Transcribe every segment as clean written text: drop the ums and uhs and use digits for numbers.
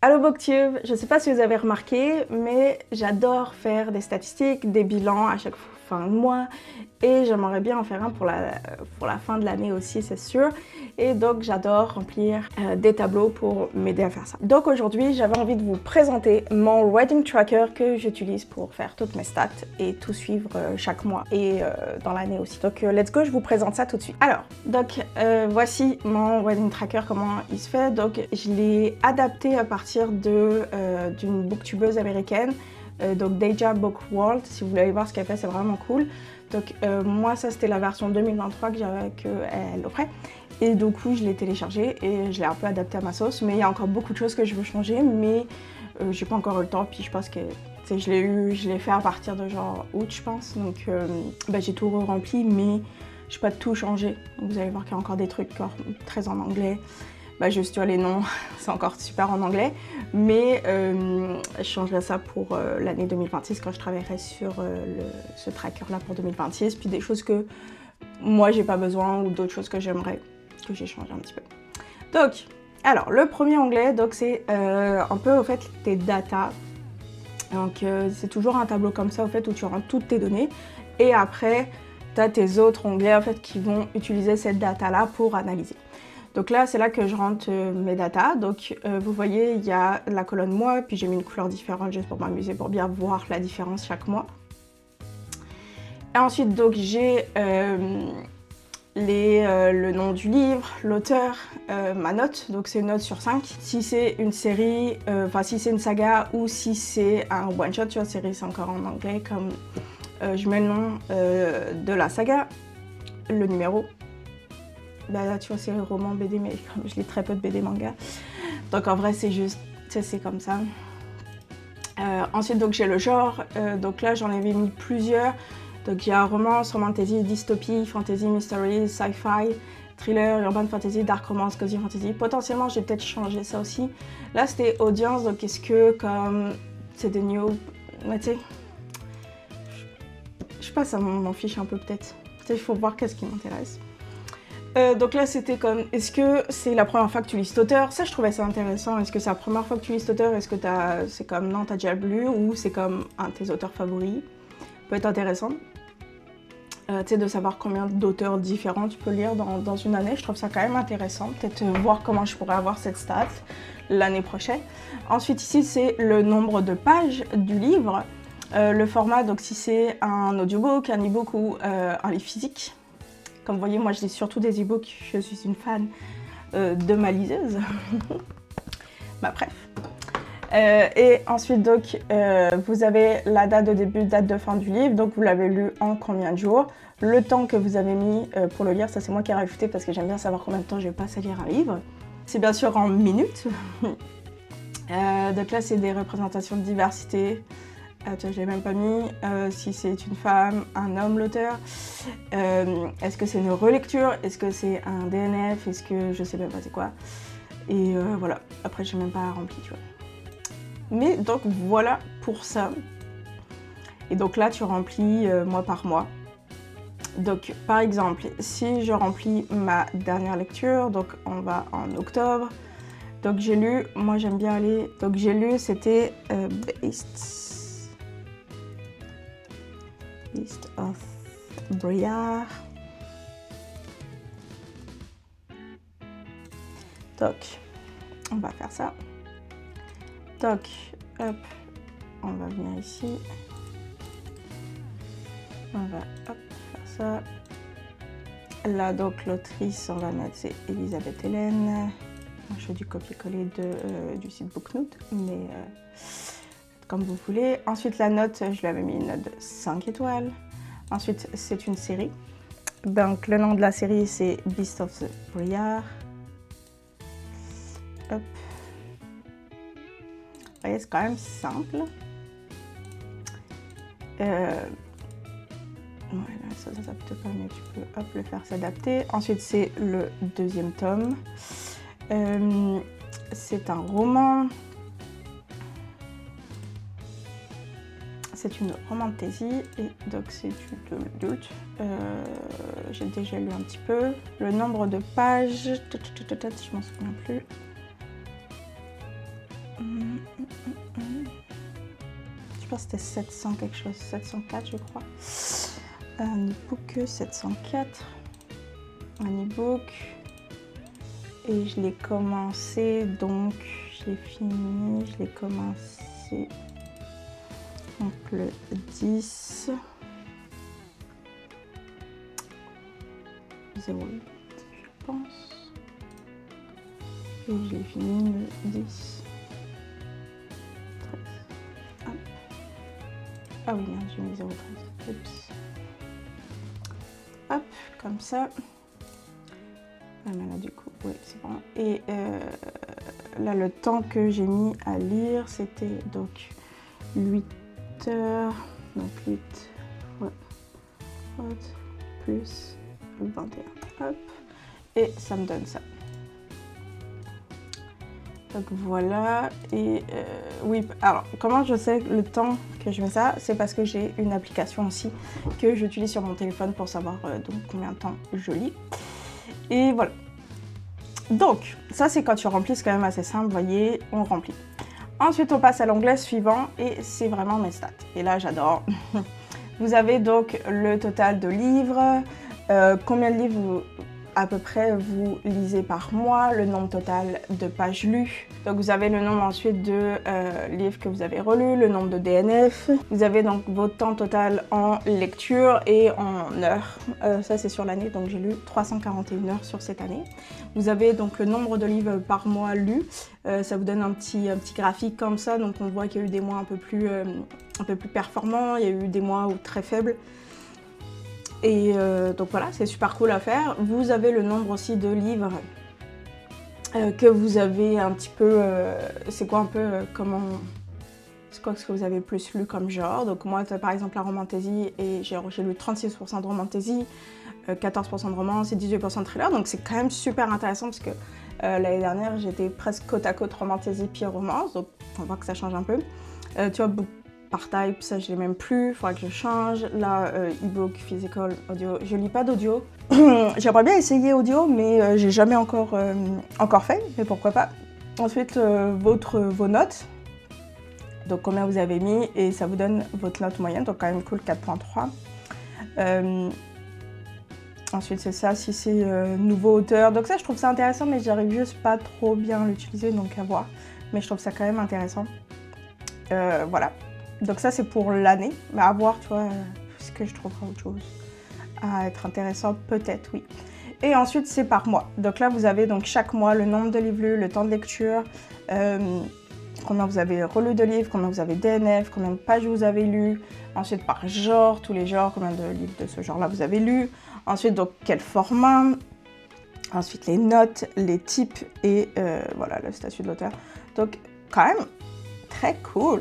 Allo Booktube, je ne sais pas si vous avez remarqué, mais j'adore faire des statistiques, des bilans à chaque fin de mois et j'aimerais bien en faire un pour la fin de l'année aussi, c'est sûr. Et donc j'adore remplir des tableaux pour m'aider à faire ça. Donc aujourd'hui, j'avais envie de vous présenter mon writing tracker que j'utilise pour faire toutes mes stats et tout suivre chaque mois et dans l'année aussi. Donc let's go, je vous présente ça tout de suite. Alors, donc voici mon writing tracker, comment il se fait. Donc je l'ai adapté à partir d'une booktubeuse américaine. Donc Deja Book World, si vous voulez aller voir ce qu'elle fait, c'est vraiment cool. Donc moi ça c'était la version 2023 que j'avais qu'elle offrait. Et du coup je l'ai téléchargé et je l'ai un peu adapté à ma sauce. Mais il y a encore beaucoup de choses que je veux changer, mais j'ai pas encore eu le temps. Puis je pense que je l'ai fait à partir de genre août je pense. Donc j'ai tout rempli, mais je n'ai pas tout changé. Donc vous allez voir qu'il y a encore des trucs très en anglais. Juste tu vois les noms, c'est encore super en anglais, mais je changerai ça pour l'année 2026 quand je travaillerai sur ce tracker là pour 2026, puis des choses que moi j'ai pas besoin ou d'autres choses que j'aimerais que j'ai changé un petit peu. Donc, alors le premier onglet, donc c'est un peu au fait tes datas. Donc c'est toujours un tableau comme ça au fait où tu rentres toutes tes données et après tu as tes autres onglets en fait qui vont utiliser cette data là pour analyser. Donc là, c'est là que je rentre mes datas. Donc vous voyez, il y a la colonne mois, puis j'ai mis une couleur différente juste pour m'amuser, pour bien voir la différence chaque mois. Et ensuite, donc j'ai le nom du livre, l'auteur, ma note, donc c'est une note sur 5. Si c'est une série, si c'est une saga ou si c'est un one-shot, tu vois, série c'est encore en anglais, comme je mets le nom de la saga, le numéro. Là, tu vois, c'est roman BD, mais comme je lis très peu de BD manga. Donc en vrai, c'est juste, c'est comme ça. Ensuite, donc j'ai le genre. Donc là, j'en avais mis plusieurs. Donc il y a romance, fantasy, dystopie, fantasy, mystery, sci-fi, thriller, urban fantasy, dark romance, cozy fantasy. Potentiellement, j'ai peut-être changé ça aussi. Là, c'était audience, donc est-ce que comme c'est des new... Mais tu sais, je sais pas, ça m'en fiche un peu peut-être. Il faut voir qu'est-ce qui m'intéresse. Donc là c'était comme, est-ce que c'est la première fois que tu lis cet auteur? Ça je trouvais ça intéressant. Est-ce que c'est la première fois que tu lis cet auteur? Est-ce que c'est comme, non t'as déjà lu ou c'est comme un de tes auteurs favoris? Peut être intéressant. Tu sais, de savoir combien d'auteurs différents tu peux lire dans une année. Je trouve ça quand même intéressant. Peut-être voir comment je pourrais avoir cette stat l'année prochaine. Ensuite ici c'est le nombre de pages du livre. Le format, donc si c'est un audiobook, un e-book ou un livre physique. Comme vous voyez, moi je lis surtout des e-books, je suis une fan de ma liseuse. Bref. Et ensuite, donc, vous avez la date de début, date de fin du livre, donc vous l'avez lu en combien de jours, le temps que vous avez mis pour le lire, ça c'est moi qui ai rajouté parce que j'aime bien savoir combien de temps je passe à lire un livre. C'est bien sûr en minutes. Donc là, c'est des représentations de diversité. Je l'ai même pas mis. Si c'est une femme, un homme, l'auteur. Est-ce que c'est une relecture? Est-ce que c'est un DNF? Est-ce que je sais même pas c'est quoi? Et voilà. Après, j'ai même pas rempli, tu vois. Mais donc voilà pour ça. Et donc là, tu remplis mois par mois. Donc par exemple, si je remplis ma dernière lecture, donc on va en octobre. Donc j'ai lu, moi j'aime bien aller. Donc j'ai lu, c'était Beast of Briar. Donc, on va faire ça. Donc, hop, on va venir ici. On va hop, faire ça. Là, donc, l'autrice, on va mettre, c'est Elisabeth Hélène. Je fais du copier-coller du site Booknote, mais comme vous voulez. Ensuite, la note, je lui avais mis une note de 5 étoiles. Ensuite, c'est une série. Donc, le nom de la série, c'est Beast of Briar. Hop. Vous voyez, c'est quand même simple. Voilà, ça s'adapte pas, mais tu peux hop, le faire s'adapter. Ensuite, c'est le deuxième tome. C'est un roman. C'est une romantasy et donc c'est de l'adulte. J'ai déjà lu un petit peu. Le nombre de pages, je m'en souviens plus. Je pense que c'était 700 quelque chose, 704 je crois. Un e-book 704. Un e-book. Et je l'ai commencé, donc je l'ai fini, je l'ai commencé donc le 10 08, je pense. Et je l'ai fini le 10 13. Hop. Ah oui, merde, j'ai mis 013. Oups. Hop, comme ça. Ah, mais là, du coup, oui, c'est bon. Et là, le temps que j'ai mis à lire, c'était donc 8 heures. Donc 8 fois plus 21. Hop. Et ça me donne ça. Donc voilà. Et oui, alors, comment je sais le temps que je fais ça? C'est parce que j'ai une application aussi que j'utilise sur mon téléphone pour savoir donc combien de temps je lis. Et voilà. Donc, ça c'est quand tu remplis, c'est quand même assez simple, vous voyez, on remplit. Ensuite, on passe à l'onglet suivant et c'est vraiment mes stats. Et là, j'adore. Vous avez donc le total de livres, combien de livres à peu près vous lisez par mois, le nombre total de pages lues. Donc vous avez le nombre ensuite de livres que vous avez relus, le nombre de DNF. Vous avez donc votre temps total en lecture et en heures. Ça c'est sur l'année, donc j'ai lu 341 heures sur cette année. Vous avez donc le nombre de livres par mois lus. Ça vous donne un petit graphique comme ça, donc on voit qu'il y a eu des mois un peu plus performants, il y a eu des mois très faibles. Et donc voilà, c'est super cool à faire. Vous avez le nombre aussi de livres que vous avez un petit peu... c'est quoi un peu comment... C'est quoi ce que vous avez le plus lu comme genre? Donc moi, par exemple, la romantaisie, et j'ai lu 36% de romantaisie, 14% de romance et 18% de thriller. Donc c'est quand même super intéressant parce que l'année dernière, j'étais presque côte à côte romantaisie puis romance. Donc on voit que ça change un peu. Tu vois, par type, ça je l'ai même plus, il faudra que je change. Là, e-book, physical, audio, je lis pas d'audio. J'aimerais bien essayer audio, mais j'ai jamais encore fait, mais pourquoi pas. Ensuite, vos notes, donc combien vous avez mis, et ça vous donne votre note moyenne, donc quand même cool, 4.3. Ensuite, c'est ça, si c'est nouveau auteur. Donc ça, je trouve ça intéressant, mais j'arrive juste pas trop bien à l'utiliser, donc à voir. Mais je trouve ça quand même intéressant. Voilà. Donc ça c'est pour l'année, mais à voir, tu vois, est-ce que je trouverai autre chose à être intéressant, peut-être, oui. Et ensuite c'est par mois. Donc là vous avez donc chaque mois le nombre de livres lus, le temps de lecture, combien vous avez relu de livres, combien vous avez DNF, combien de pages vous avez lu. Ensuite par genre, tous les genres, combien de livres de ce genre-là vous avez lu. Ensuite donc quel format. Ensuite les notes, les types et voilà le statut de l'auteur. Donc quand même très cool.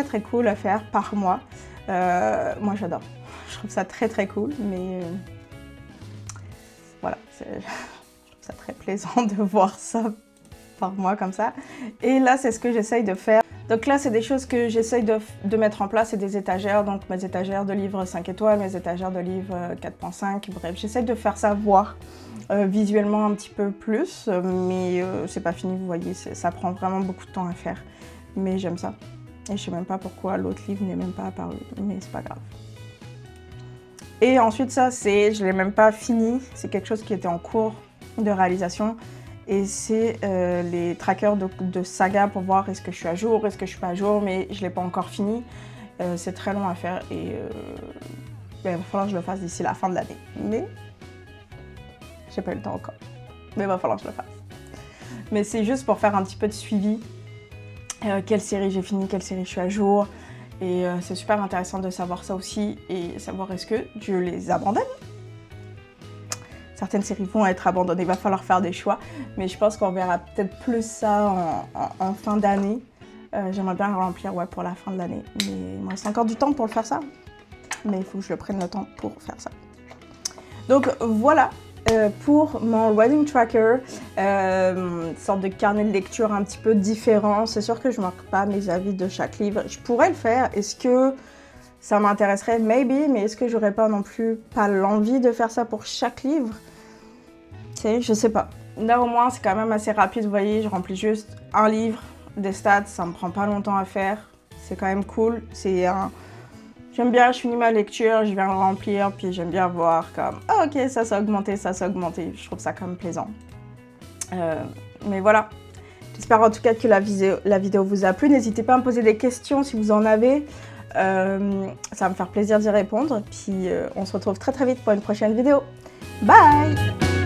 Très cool à faire par mois. Moi j'adore. Je trouve ça très cool, mais voilà, je trouve ça très plaisant de voir ça par mois comme ça. Et là c'est ce que j'essaye de faire. Donc là c'est des choses que j'essaye de mettre en place, c'est des étagères, donc mes étagères de livres 5 étoiles, mes étagères de livres 4.5, bref, j'essaye de faire ça voir visuellement un petit peu plus, mais c'est pas fini, vous voyez, ça prend vraiment beaucoup de temps à faire, mais j'aime ça. Et je sais même pas pourquoi l'autre livre n'est même pas apparu, mais c'est pas grave. Et ensuite ça, je l'ai même pas fini, c'est quelque chose qui était en cours de réalisation. Et c'est les trackers de saga pour voir est-ce que je suis à jour, est-ce que je suis pas à jour, mais je l'ai pas encore fini. C'est très long à faire et il va falloir que je le fasse d'ici la fin de l'année. Mais j'ai pas eu le temps encore, mais il va falloir que je le fasse. Mais c'est juste pour faire un petit peu de suivi. Quelle série j'ai fini, quelle série je suis à jour. Et c'est super intéressant de savoir ça aussi et savoir est-ce que je les abandonne. Certaines séries vont être abandonnées, il va falloir faire des choix. Mais je pense qu'on verra peut-être plus ça en fin d'année. J'aimerais bien le remplir pour la fin de l'année. Mais il me reste encore du temps pour le faire ça. Mais il faut que je prenne le temps pour faire ça. Donc voilà. Pour mon Writing Tracker, une sorte de carnet de lecture un petit peu différent. C'est sûr que je ne marque pas mes avis de chaque livre. Je pourrais le faire. Est-ce que ça m'intéresserait? Maybe, mais est-ce que j'aurais pas non plus l'envie de faire ça pour chaque livre? Je sais pas. Là au moins c'est quand même assez rapide, vous voyez, je remplis juste un livre, des stats, ça me prend pas longtemps à faire. C'est quand même cool, j'aime bien, je finis ma lecture, je viens le remplir, puis j'aime bien voir comme ah, ok, ça a augmenté, je trouve ça quand même plaisant. Mais voilà, j'espère en tout cas que la vidéo vous a plu. N'hésitez pas à me poser des questions si vous en avez. Ça va me faire plaisir d'y répondre. Puis on se retrouve très vite pour une prochaine vidéo. Bye!